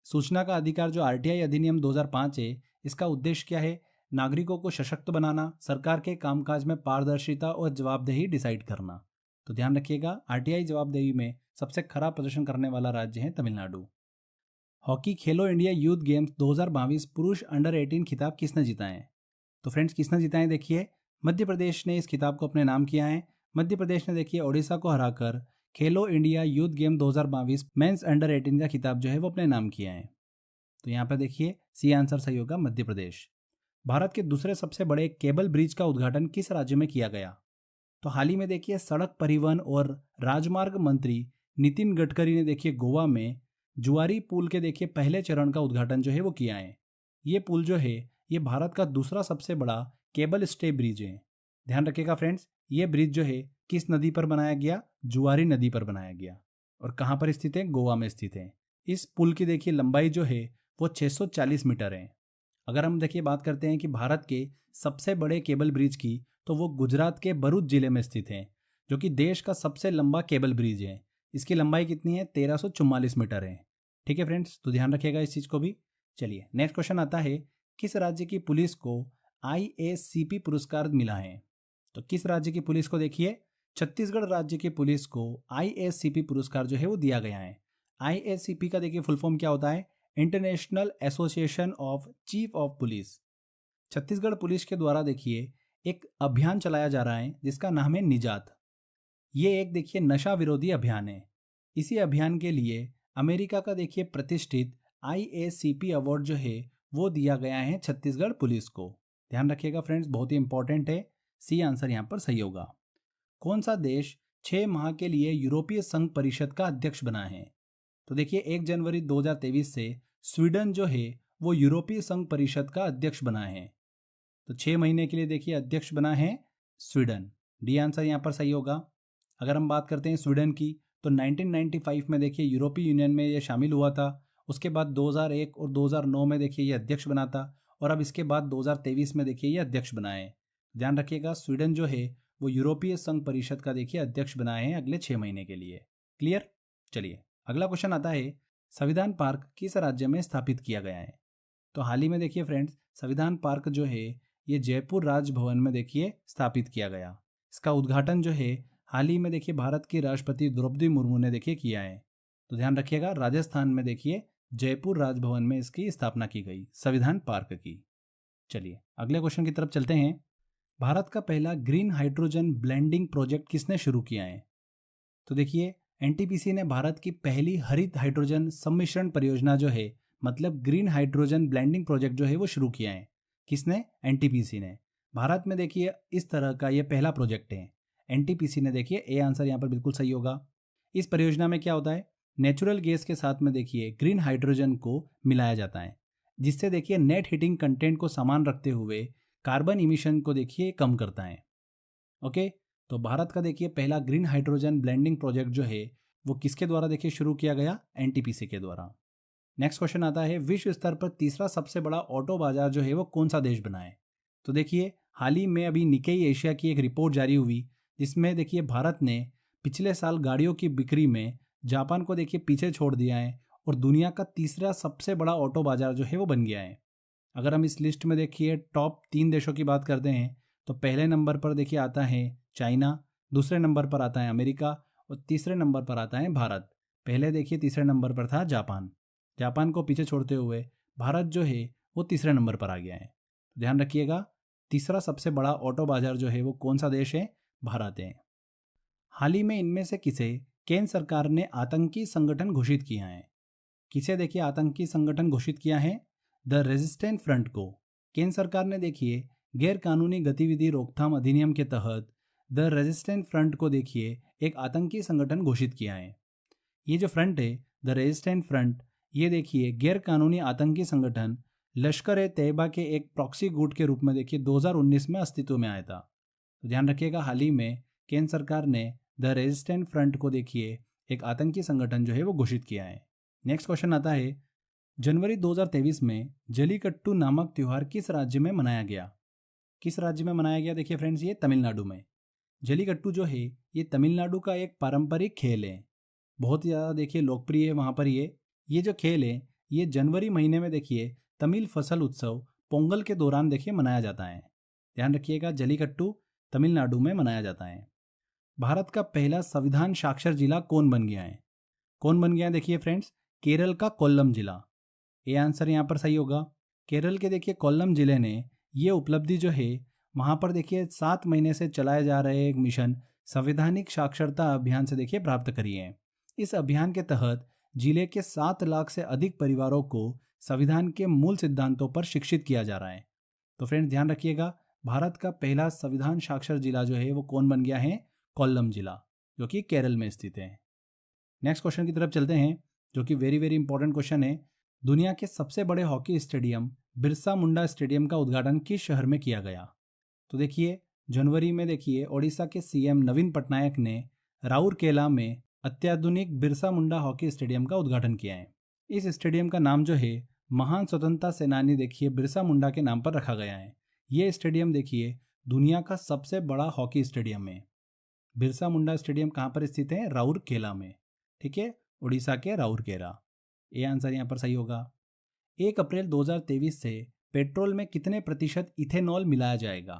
सूचना का अधिकार जो RTI अधिनियम 2005 है, इसका उद्देश्य क्या है? नागरिकों को सशक्त बनाना, सरकार के कामकाज में पारदर्शिता और जवाबदेही डिसाइड करना। तो ध्यान रखिएगा RTI जवाबदेही में सबसे खराब प्रदर्शन करने वाला राज्य है तमिलनाडु। हॉकी खेलो इंडिया यूथ गेम्स 2022 पुरुष अंडर 18 खिताब किसने जीता है? तो फ्रेंड्स किसने जीता है? देखिए मध्य प्रदेश ने इस खिताब को अपने नाम किया है। मध्य प्रदेश ने देखिए ओडिशा को हराकर Khelo India youth game 2022 men's under 18 का खिताब जो है वो अपने नाम किया है। तो यहाँ पर देखिए सी आंसर सही होगा मध्य प्रदेश। भारत के दूसरे सबसे बड़े केबल ब्रिज का उद्घाटन किस राज्य में किया गया? तो हाल ही में देखिए सड़क परिवहन और राजमार्ग मंत्री नितिन गडकरी ने देखिए गोवा में जुआरी पुल के देखिए पहले चरण का उद्घाटन जो है वो किया है। ये पुल जो है ये भारत का दूसरा सबसे बड़ा केबल स्टे ब्रिज है। ध्यान रखिएगा फ्रेंड्स, ये ब्रिज जो है किस नदी पर बनाया गया? जुआरी नदी पर बनाया गया। और कहाँ पर स्थित है? गोवा में स्थित है। इस पुल की देखिए लंबाई जो है वो 640 मीटर है। अगर हम देखिए बात करते हैं कि भारत के सबसे बड़े केबल ब्रिज की, तो वो गुजरात के भरूच जिले में स्थित है, जो कि देश का सबसे लंबा केबल ब्रिज है। इसकी लंबाई कितनी है? 1344 मीटर है। ठीक है फ्रेंड्स, तो ध्यान रखिएगा इस चीज़ को भी। चलिए नेक्स्ट क्वेश्चन आता है किस राज्य की पुलिस को IACP पुरस्कार मिला है? तो किस राज्य की पुलिस को देखिए छत्तीसगढ़ राज्य की पुलिस को IACP पुरस्कार जो है वो दिया गया है। IACP का देखिए फुल फॉर्म क्या होता है? International association of chief of police. Chhattisgarh police के द्वारा देखिए एक अभियान चलाया जा रहा है जिसका नाम है निजात। ये एक देखिए नशा विरोधी अभियान है। इसी अभियान के लिए अमेरिका का देखिए प्रतिष्ठित IACP अवार्ड जो है वो दिया गया है छत्तीसगढ़ पुलिस को। ध्यान रखिएगा फ्रेंड्स, बहुत ही इंपॉर्टेंट है। सी आंसर यहाँ पर सही होगा। कौन सा देश 6 माह के लिए यूरोपीय संघ परिषद का अध्यक्ष बना है? तो देखिए 1 जनवरी 2023 से स्वीडन जो है वो यूरोपीय संघ परिषद का अध्यक्ष बना है। तो 6 महीने के लिए देखिए अध्यक्ष बना है स्वीडन। डी आंसर यहाँ पर सही होगा। अगर हम बात करते हैं स्वीडन की, तो 1995 में देखिए यूरोपीय यूनियन में ये शामिल हुआ था। उसके बाद 2001 और 2009 में देखिए ये अध्यक्ष बना था, और अब इसके बाद 2023 में देखिए ये अध्यक्ष बना है। ध्यान रखिएगा स्वीडन जो है वो यूरोपीय संघ परिषद का देखिए अध्यक्ष बनाए हैं अगले 6 महीने के लिए। क्लियर? चलिए अगला क्वेश्चन आता है संविधान पार्क किस राज्य में स्थापित किया गया है? तो हाल ही में देखिए फ्रेंड्स संविधान पार्क जो है ये जयपुर राजभवन में देखिए स्थापित किया गया। इसका उद्घाटन जो है हाल ही में देखिए भारत की राष्ट्रपति द्रौपदी मुर्मू ने देखिए किया है। तो ध्यान रखिएगा, राजस्थान में देखिए जयपुर राजभवन में इसकी स्थापना की गई, संविधान पार्क की। चलिए अगले क्वेश्चन की तरफ चलते हैं। भारत का पहला ग्रीन हाइड्रोजन ब्लेंडिंग प्रोजेक्ट किसने शुरू किया है? तो देखिए एनटीपीसी ने भारत की पहली हरित हाइड्रोजन सम्मिश्रण परियोजना जो है, मतलब ग्रीन हाइड्रोजन ब्लेंडिंग प्रोजेक्ट जो है वो शुरू किया है। किसने? एनटीपीसी ने। भारत में देखिए इस तरह का ये पहला प्रोजेक्ट है, एनटीपीसी ने। देखिए ए आंसर यहाँ पर बिल्कुल सही होगा। इस परियोजना में क्या होता है, नेचुरल गैस के साथ में देखिए ग्रीन हाइड्रोजन को मिलाया जाता है, जिससे देखिए नेट हीटिंग कंटेंट को समान रखते हुए कार्बन इमिशन को देखिए कम करता है। ओके, तो भारत का देखिए पहला ग्रीन हाइड्रोजन ब्लेंडिंग प्रोजेक्ट जो है वो किसके द्वारा देखिए शुरू किया गया? एनटीपीसी के द्वारा। नेक्स्ट क्वेश्चन आता है, विश्व स्तर पर तीसरा सबसे बड़ा ऑटो बाजार जो है वो कौन सा देश बना है? तो देखिए हाल ही में अभी निकेई एशिया की एक रिपोर्ट जारी हुई, जिसमें देखिए भारत ने पिछले साल गाड़ियों की बिक्री में जापान को देखिए पीछे छोड़ दिया है और दुनिया का तीसरा सबसे बड़ा ऑटो बाजार जो है वो बन गया है। अगर हम इस लिस्ट में देखिए टॉप 3 देशों की बात करते हैं, तो पहले नंबर पर देखिए आता है चाइना, दूसरे नंबर पर आता है अमेरिका और तीसरे नंबर पर आता है भारत। पहले देखिए तीसरे नंबर पर था जापान। जापान को पीछे छोड़ते हुए भारत जो है वो तीसरे नंबर पर आ गया है। तो ध्यान रखिएगा, तीसरा सबसे बड़ा ऑटो बाजार जो है वो कौन सा देश है? भारत है। हाल ही में इनमें से किसे केंद्र सरकार ने आतंकी संगठन घोषित किया है? किसे देखिए आतंकी संगठन घोषित किया है? द रेजिस्टेंट फ्रंट को केंद्र सरकार ने देखिए गैर कानूनी गतिविधि रोकथाम अधिनियम के तहत द रेजिस्टेंट फ्रंट को देखिए एक आतंकी संगठन घोषित किया है। ये जो फ्रंट है, द रेजिस्टेंट फ्रंट, ये देखिए गैर कानूनी आतंकी संगठन लश्कर ए तैयबा के एक प्रॉक्सी गुट के रूप में देखिए 2019 में अस्तित्व में आया था। तो ध्यान रखिएगा, हाल ही में केंद्र सरकार ने द रेजिस्टेंट फ्रंट को देखिए एक आतंकी संगठन जो है वो घोषित किया है। नेक्स्ट क्वेश्चन आता है, जनवरी 2023 में जलीकट्टू नामक त्यौहार किस राज्य में मनाया गया? किस राज्य में मनाया गया? देखिए फ्रेंड्स, ये तमिलनाडु में। जलीकट्टू जो है ये तमिलनाडु का एक पारंपरिक खेल है, बहुत ज़्यादा देखिए लोकप्रिय है वहाँ पर। ये जो खेल है ये जनवरी महीने में देखिए तमिल फसल उत्सव पोंगल के दौरान देखिए मनाया जाता है। ध्यान रखिएगा, जलीकट्टू तमिलनाडु में मनाया जाता है। भारत का पहला संविधान साक्षर जिला कौन बन गया है? कौन बन गया है? देखिए फ्रेंड्स, केरल का कोल्लम जिला। ये आंसर यहाँ पर सही होगा। केरल के देखिए कोल्लम जिले ने ये उपलब्धि जो है वहाँ पर देखिए 7 महीने से चलाए जा रहे एक मिशन संवैधानिक साक्षरता अभियान से देखिए प्राप्त करी है। इस अभियान के तहत जिले के 7 लाख से अधिक परिवारों को संविधान के मूल सिद्धांतों पर शिक्षित किया जा रहा है। तो फ्रेंड्स ध्यान रखिएगा, भारत का पहला संविधान साक्षर जिला जो है वो कौन बन गया है? कोल्लम जिला, जो कि केरल में स्थित है। नेक्स्ट क्वेश्चन की तरफ चलते हैं, जो कि वेरी वेरी इंपॉर्टेंट क्वेश्चन है। दुनिया के सबसे बड़े hockey stadium Birsa Munda stadium का उद्घाटन किस शहर में किया गया? तो देखिए जनवरी में देखिए ओडिशा के सीएम नवीन पटनायक ने राउरकेला में अत्याधुनिक बिरसा मुंडा हॉकी स्टेडियम का उद्घाटन किया है। इस स्टेडियम का नाम जो है महान स्वतंत्रता सेनानी देखिए बिरसा मुंडा के नाम पर रखा गया है। ये स्टेडियम देखिए दुनिया का सबसे बड़ा हॉकी स्टेडियम है। बिरसा मुंडा स्टेडियम कहाँ पर स्थित है? राउरकेला में। ठीक है, उड़ीसा के राउरकेला। ये आंसर यहाँ पर सही होगा। 1 अप्रैल 2023 से पेट्रोल में कितने प्रतिशत इथेनॉल मिलाया जाएगा?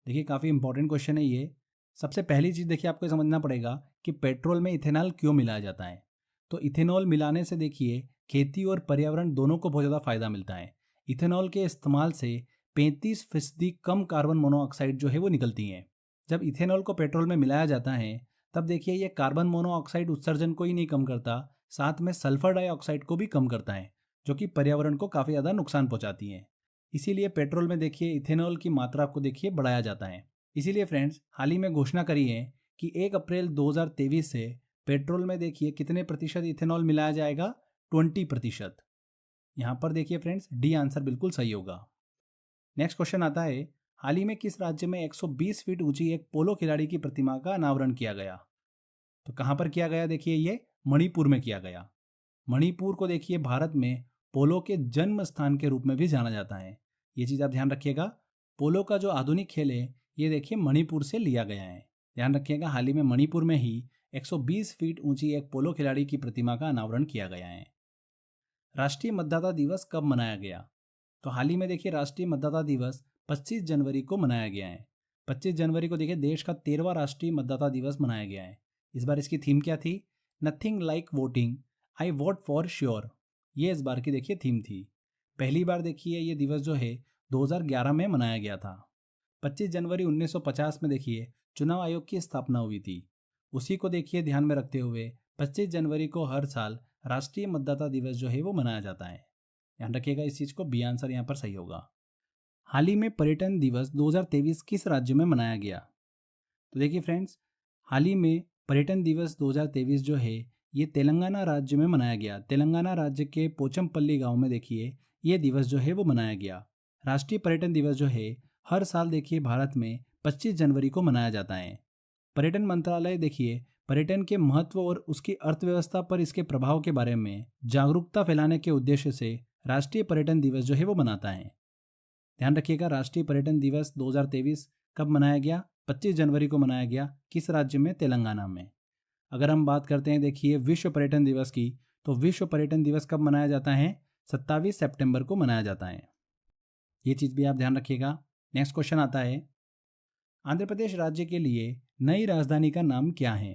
देखिए काफ़ी इंपॉर्टेंट क्वेश्चन है ये। सबसे पहली चीज़ देखिए आपको समझना पड़ेगा कि पेट्रोल में इथेनॉल क्यों मिलाया जाता है। तो इथेनॉल मिलाने से देखिए खेती और पर्यावरण दोनों को बहुत ज़्यादा फायदा मिलता है। इथेनॉल के इस्तेमाल से 35% कम कार्बन मोनोऑक्साइड जो है वो निकलती हैं। जब इथेनॉल को पेट्रोल में मिलाया जाता है तब देखिए ये कार्बन मोनोऑक्साइड उत्सर्जन को ही नहीं कम करता, साथ में सल्फर डाइऑक्साइड को भी कम करता है, जो कि पर्यावरण को काफ़ी ज़्यादा नुकसान पहुंचाती है। इसीलिए पेट्रोल में देखिए इथेनॉल की मात्रा को देखिए बढ़ाया जाता है। इसीलिए फ्रेंड्स हाल ही में घोषणा करी है कि 1 अप्रैल 2023 से पेट्रोल में देखिए कितने प्रतिशत इथेनॉल मिलाया जाएगा? 20%। यहाँ पर देखिए फ्रेंड्स डी आंसर बिल्कुल सही होगा। नेक्स्ट क्वेश्चन आता है, हाल ही में किस राज्य में 120 फीट ऊंची एक पोलो खिलाड़ी की प्रतिमा का अनावरण किया गया? तो कहाँ पर किया गया? देखिए ये मणिपुर में किया गया। मणिपुर को देखिए भारत में पोलो के जन्म स्थान के रूप में भी जाना जाता है। ये चीज़ आप ध्यान रखिएगा। पोलो का जो आधुनिक खेल है ये देखिए मणिपुर से लिया गया है। ध्यान रखिएगा, हाल ही में मणिपुर में ही 120 फीट ऊंची एक पोलो खिलाड़ी की प्रतिमा का अनावरण किया गया है। राष्ट्रीय मतदाता दिवस कब मनाया गया? तो हाल ही में देखिए राष्ट्रीय मतदाता दिवस 25 जनवरी को मनाया गया है। 25 जनवरी को देखिए देश का 13वां राष्ट्रीय मतदाता दिवस मनाया गया है। इस बार इसकी थीम क्या थी? Nothing like voting, I vote for sure, ये इस बार की देखिए थीम थी। पहली बार देखिए ये दिवस जो है 2011 में मनाया गया था। 25 जनवरी 1950 में देखिए चुनाव आयोग की स्थापना हुई थी। उसी को देखिए ध्यान में रखते हुए 25 जनवरी को हर साल राष्ट्रीय मतदाता दिवस जो है वो मनाया जाता है। ध्यान रखिएगा इस चीज़ को, बी आंसर यहाँ पर सही होगा। हाल ही में पर्यटन दिवस 2023 किस राज्य में मनाया गया? तो देखिए फ्रेंड्स, हाल ही में पर्यटन दिवस 2023 जो है ये तेलंगाना राज्य में मनाया गया। तेलंगाना राज्य के पोचमपल्ली गांव में देखिए ये दिवस जो है वो मनाया गया। राष्ट्रीय पर्यटन दिवस जो है हर साल देखिए भारत में 25 जनवरी को मनाया जाता है। पर्यटन मंत्रालय देखिए पर्यटन के महत्व और उसकी अर्थव्यवस्था पर इसके प्रभाव के बारे में जागरूकता फैलाने के उद्देश्य से राष्ट्रीय पर्यटन दिवस जो है वो मनाता है। ध्यान रखिएगा, राष्ट्रीय पर्यटन दिवस 2023 कब मनाया गया? 25 जनवरी को मनाया गया। किस राज्य में? तेलंगाना में। अगर हम बात करते हैं देखिए विश्व पर्यटन दिवस की, तो विश्व पर्यटन दिवस कब मनाया जाता है? 27 सितंबर को मनाया जाता है। ये चीज़ भी आप ध्यान रखिएगा। नेक्स्ट क्वेश्चन आता है, आंध्र प्रदेश राज्य के लिए नई राजधानी का नाम क्या है?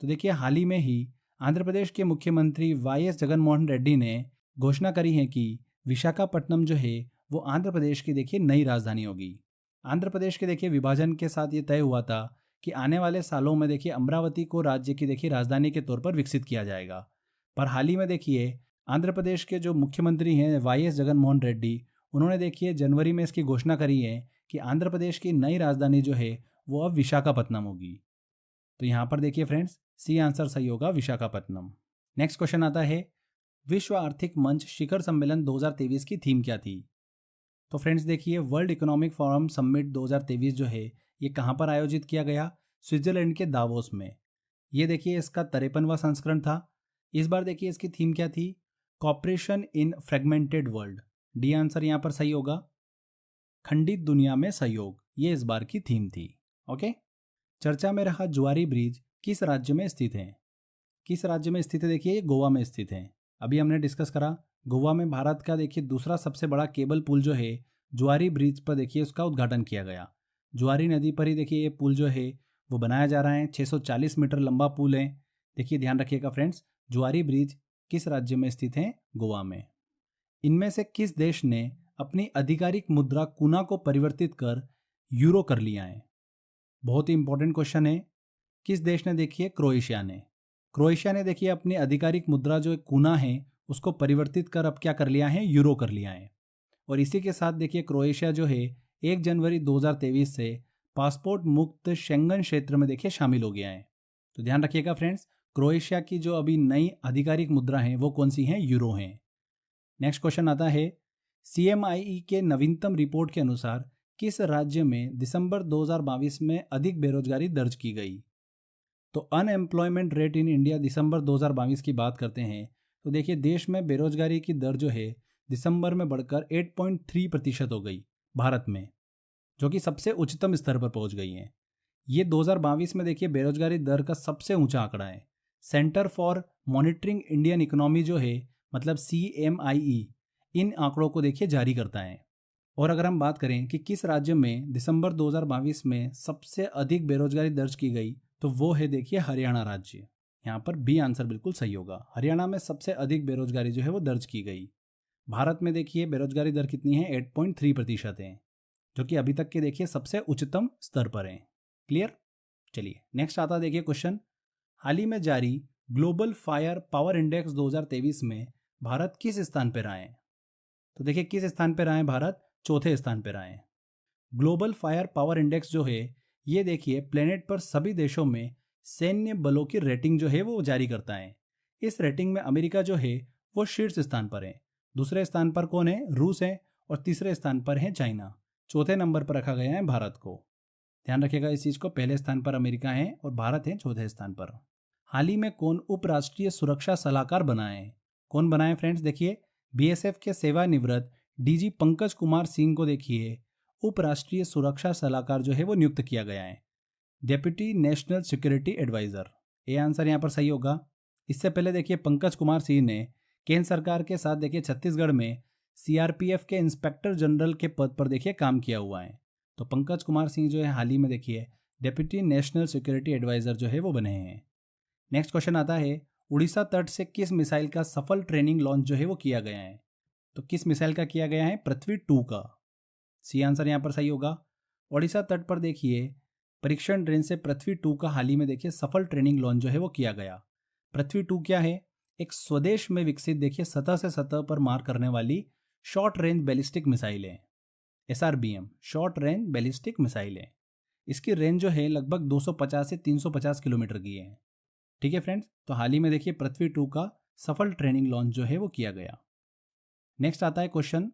तो देखिए हाल ही में ही आंध्र प्रदेश के मुख्यमंत्री वाईएस जगनमोहन रेड्डी ने घोषणा करी है कि विशाखापट्टनम जो है वो आंध्र प्रदेश की देखिए नई राजधानी होगी। आंध्र प्रदेश के देखिए विभाजन के साथ ये तय हुआ था कि आने वाले सालों में देखिए अमरावती को राज्य की देखिए राजधानी के तौर पर विकसित किया जाएगा। पर हाल ही में देखिए आंध्र प्रदेश के जो मुख्यमंत्री हैं वाईएस जगनमोहन रेड्डी, उन्होंने देखिए जनवरी में इसकी घोषणा करी है कि आंध्र प्रदेश की नई राजधानी जो है वो अब विशाखापट्टनम होगी। तो यहाँ पर देखिए फ्रेंड्स सी आंसर सही होगा, विशाखापट्टनम। नेक्स्ट क्वेश्चन आता है, विश्व आर्थिक मंच शिखर सम्मेलन 2023 की थीम क्या थी? तो फ्रेंड्स देखिए वर्ल्ड इकोनॉमिक फोरम समिट 2023 जो है ये कहाँ पर आयोजित किया गया? स्विट्जरलैंड के दावोस में। ये देखिए इसका 53वां संस्करण था। इस बार देखिए इसकी थीम क्या थी? Cooperation in fragmented world. D answer यहाँ पर सही होगा, खंडित दुनिया में सहयोग, ये इस बार की थीम थी। ओके, चर्चा में रहा ज्वारी ब्रिज किस राज्य में स्थित है? किस राज्य में स्थित है? देखिए ये गोवा में स्थित है। अभी हमने डिस्कस करा गोवा में भारत का देखिए दूसरा सबसे बड़ा केबल पुल जो है ज्वारी ब्रिज पर देखिए उसका उद्घाटन किया गया। ज्वारी नदी पर ही देखिए ये पुल जो है वो बनाया जा रहा है। 640 मीटर लंबा पुल है। देखिए ध्यान रखिएगा फ्रेंड्स, ज्वारी ब्रिज किस राज्य में स्थित है? गोवा में। इनमें से किस देश ने अपनी आधिकारिक मुद्रा कुना को परिवर्तित कर यूरो कर लिया है? बहुत ही इंपॉर्टेंट क्वेश्चन है। किस देश ने? देखिए क्रोएशिया ने। क्रोएशिया ने देखिए अपनी आधिकारिक मुद्रा जो कुना है उसको परिवर्तित कर अब क्या कर लिया है? यूरो कर लिया है। और इसी के साथ देखिए क्रोएशिया जो है 1 जनवरी 2023 से पासपोर्ट मुक्त शेंगन क्षेत्र में देखिए शामिल हो गया है। तो ध्यान रखिएगा फ्रेंड्स, क्रोएशिया की जो अभी नई आधिकारिक मुद्रा है वो कौन सी है? यूरो है। नेक्स्ट क्वेश्चन आता है, CMIE के नवीनतम रिपोर्ट के अनुसार किस राज्य में दिसंबर 2022 में अधिक बेरोजगारी दर्ज की गई? तो अनएम्प्लॉयमेंट रेट इन इंडिया दिसंबर 2022 की बात करते हैं तो देखिए देश में बेरोजगारी की दर जो है दिसंबर में बढ़कर 8.3% हो गई भारत में, जो कि सबसे उच्चतम स्तर पर पहुंच गई है। ये 2022 में देखिए बेरोजगारी दर का सबसे ऊंचा आंकड़ा है। Centre for monitoring Indian economy जो है मतलब CMIE इन आंकड़ों को देखिए जारी करता है। और अगर हम बात करें कि किस राज्य में दिसंबर 2022 में सबसे अधिक बेरोजगारी दर्ज की गई तो वो है देखिए हरियाणा राज्य। यहाँ पर बी आंसर बिल्कुल सही होगा, हरियाणा में सबसे अधिक बेरोजगारी जो है वो दर्ज की गई। भारत में देखिए बेरोजगारी दर कितनी है? 8.3% है, जो कि अभी तक के देखिए सबसे उच्चतम स्तर पर है। क्लियर? चलिए नेक्स्ट आता देखिए क्वेश्चन, हाल ही में जारी ग्लोबल फायर पावर इंडेक्स 2023 में भारत किस स्थान पर आए? तो देखिए किस स्थान पर आए भारत? चौथे स्थान पर आए। ग्लोबल फायर पावर इंडेक्स जो है ये देखिए प्लेनेट पर सभी देशों में सैन्य बलों की रेटिंग जो है वो जारी करता है। इस रेटिंग में अमेरिका जो है वो शीर्ष स्थान पर है। दूसरे स्थान पर कौन है? रूस है। और तीसरे स्थान पर है चाइना। चौथे नंबर पर रखा गया है भारत को। ध्यान रखिएगा इस चीज को, पहले स्थान पर अमेरिका है और भारत है चौथे स्थान पर। हाल ही में कौन उपराष्ट्रीय सुरक्षा सलाहकार बनाए? कौन बनाए फ्रेंड्स? देखिए BSF के सेवानिवृत्त DG पंकज कुमार सिंह को देखिए उपराष्ट्रीय सुरक्षा सलाहकार जो है वो नियुक्त किया गया है, डेप्यूटी नेशनल सिक्योरिटी एडवाइजर। ये आंसर यहाँ पर सही होगा। इससे पहले देखिए पंकज कुमार सिंह ने केंद्र सरकार के साथ देखिए छत्तीसगढ़ में CRPF के इंस्पेक्टर जनरल के पद पर देखिए काम किया हुआ है। तो पंकज कुमार सिंह जो है हाल ही में देखिए डेप्यूटी नेशनल सिक्योरिटी एडवाइजर जो है वो बने हैं। नेक्स्ट क्वेश्चन आता है, उड़ीसा तट से किस मिसाइल का सफल ट्रेनिंग लॉन्च जो है वो किया गया है? तो किस मिसाइल का किया गया है? पृथ्वी-2 का। सी आंसर यहाँ पर सही होगा। ओडिशा तट पर देखिए परीक्षण रेंज से पृथ्वी-2 का हाल ही में देखिए सफल ट्रेनिंग लॉन्च जो है वो किया गया। पृथ्वी-2 क्या है? एक स्वदेश में विकसित देखिए सतह से सतह पर मार करने वाली शॉर्ट रेंज बैलिस्टिक मिसाइल है। SRBM short range ballistic missile है। इसकी रेंज जो है लगभग 250 से 350 किलोमीटर की है। ठीक है फ्रेंड्स, तो हाल ही में देखिए पृथ्वी-2 का सफल ट्रेनिंग लॉन्च जो है वो किया गया। नेक्स्ट आता है क्वेश्चन,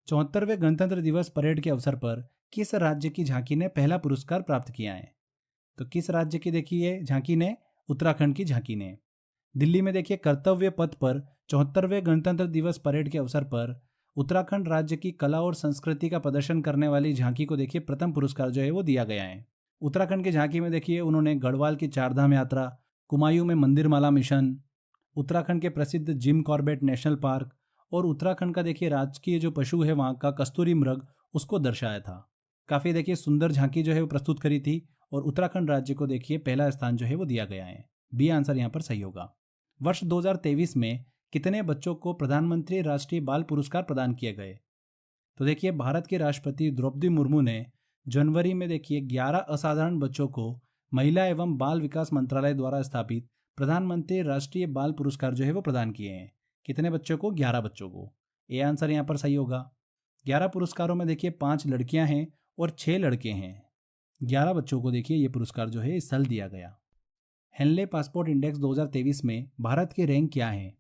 74वें गणतंत्र दिवस परेड के अवसर पर किस राज्य की झांकी ने पहला पुरस्कार प्राप्त किया है? तो किस राज्य की देखिए झांकी ने? उत्तराखंड की झांकी ने। दिल्ली में देखिए कर्तव्य पथ पर 74वें गणतंत्र दिवस परेड के अवसर पर उत्तराखंड राज्य की कला और संस्कृति का प्रदर्शन करने वाली झांकी को देखिए प्रथम पुरस्कार जो है वो दिया गया है। उत्तराखंड की झांकी में देखिए उन्होंने गढ़वाल की चारधाम यात्रा, कुमायूं में मंदिरमाला मिशन, उत्तराखंड के प्रसिद्ध जिम कॉर्बेट नेशनल पार्क और उत्तराखंड का देखिए राजकीय जो पशु है वहाँ का कस्तूरी मृग, उसको दर्शाया था। काफ़ी देखिए सुंदर झांकी जो है वो प्रस्तुत करी थी और उत्तराखंड राज्य को देखिए पहला स्थान जो है वो दिया गया है। बी आंसर यहाँ पर सही होगा। वर्ष 2023 में कितने बच्चों को प्रधानमंत्री राष्ट्रीय बाल पुरस्कार प्रदान किए गए? तो देखिए भारत के राष्ट्रपति द्रौपदी मुर्मू ने जनवरी में देखिए 11 असाधारण बच्चों को महिला एवं बाल विकास मंत्रालय द्वारा स्थापित प्रधानमंत्री राष्ट्रीय बाल पुरस्कार जो है वो प्रदान किए हैं। कितने बच्चों को? 11 बच्चों को। ए आंसर यहाँ पर सही होगा। 11 पुरस्कारों में देखिए 5 लड़कियां हैं और 6 लड़के हैं। 11 बच्चों को देखिए ये पुरस्कार जो है इस साल दिया गया। हेनले पासपोर्ट इंडेक्स 2023 में भारत की रैंक क्या है?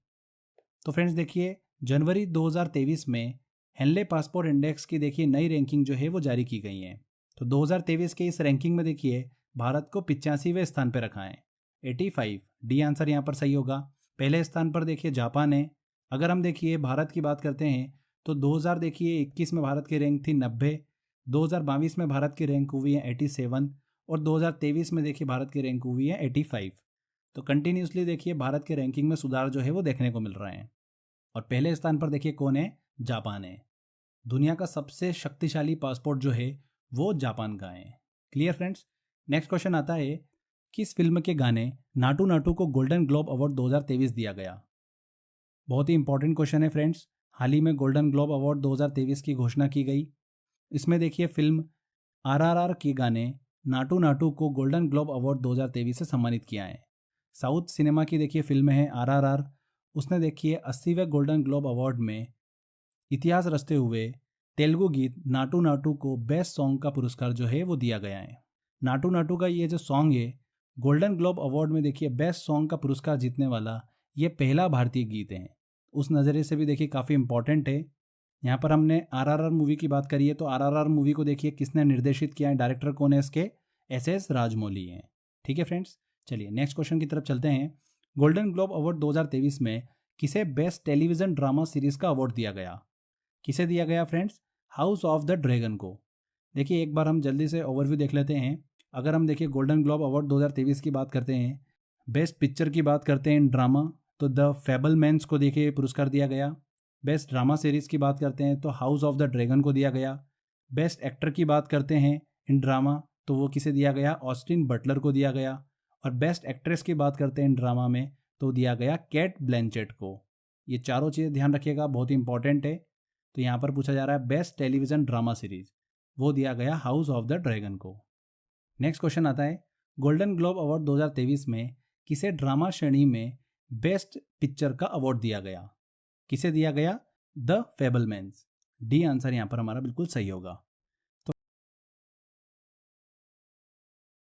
तो फ्रेंड्स देखिए जनवरी 2023 में हेनले पासपोर्ट इंडेक्स की देखिए नई रैंकिंग जो है वो जारी की गई है। तो 2023 के इस रैंकिंग में देखिए भारत को 85वें स्थान पर रखा है, 85। डी आंसर यहाँ पर सही होगा। पहले स्थान पर देखिए जापान है। अगर हम देखिए भारत की बात करते हैं तो 2021 में भारत की रैंक थी 90, 2022 में भारत की रैंक हुई है 87 और 2023 में देखिए भारत की रैंक हुई है 85। तो कंटिन्यूसली देखिए भारत के रैंकिंग में सुधार जो है वो देखने को मिल रहा है। और पहले स्थान पर देखिए कौन है? जापान है। दुनिया का सबसे शक्तिशाली पासपोर्ट जो है वो जापान का है। Clear friends. नेक्स्ट क्वेश्चन आता है, किस फिल्म के गाने नाटू नाटू को गोल्डन ग्लोब अवार्ड 2023 दिया गया? बहुत ही इंपॉर्टेंट क्वेश्चन है फ्रेंड्स। हाल ही में गोल्डन ग्लोब अवार्ड 2023 की घोषणा की गई। इसमें देखिए फिल्म RRR के गाने नाटू नाटू को गोल्डन ग्लोब अवार्ड 2023 से सम्मानित किया है। साउथ सिनेमा की देखिए फिल्म है RRR। उसने देखिए 80वें गोल्डन ग्लोब अवार्ड में इतिहास रचते हुए तेलुगु गीत नाटू नाटू को बेस्ट सॉन्ग का पुरस्कार जो है वो दिया गया है। नाटू नाटू का ये जो सॉन्ग है गोल्डन ग्लोब अवार्ड में देखिए बेस्ट सॉन्ग का पुरस्कार जीतने वाला ये पहला भारतीय गीत है। उस नज़रिए से भी देखिए काफ़ी इंपॉर्टेंट है। यहाँ पर हमने RRR मूवी की बात करी है तो RRR मूवी को देखिए किसने निर्देशित किया है, डायरेक्टर कौन है इसके? SS राजमौली हैं। ठीक है फ्रेंड्स, चलिए नेक्स्ट क्वेश्चन की तरफ चलते हैं। गोल्डन ग्लोब अवार्ड 2023 में किसे बेस्ट टेलीविजन ड्रामा सीरीज का अवार्ड दिया गया? किसे दिया गया friends? House of the dragon को। देखिए एक बार हम जल्दी से ओवरव्यू देख लेते हैं। अगर हम देखिए गोल्डन ग्लोब अवार्ड 2023 की बात करते हैं, बेस्ट पिक्चर की बात करते हैं इन ड्रामा तो द फैबलमैन्स को देखिए पुरस्कार दिया गया। बेस्ट ड्रामा सीरीज़ की बात करते हैं तो हाउस ऑफ द ड्रैगन को दिया गया। बेस्ट एक्टर की बात करते हैं इन ड्रामा तो वो किसे दिया गया? ऑस्टिन बटलर को दिया गया। और बेस्ट एक्ट्रेस की बात करते हैं इन ड्रामा में तो दिया गया केट ब्लैंचेट को। ये चारों चीज़ें ध्यान रखिएगा, बहुत ही इंपॉर्टेंट है। तो यहाँ पर पूछा जा रहा है बेस्ट टेलीविजन ड्रामा सीरीज, वो दिया गया हाउस ऑफ द ड्रैगन को। नेक्स्ट क्वेश्चन आता है, गोल्डन ग्लोब अवार्ड 2023 में किसे ड्रामा श्रेणी में बेस्ट पिक्चर का अवार्ड दिया गया? किसे दिया गया? द फैबलमैन्स। डी आंसर यहाँ पर हमारा बिल्कुल सही होगा।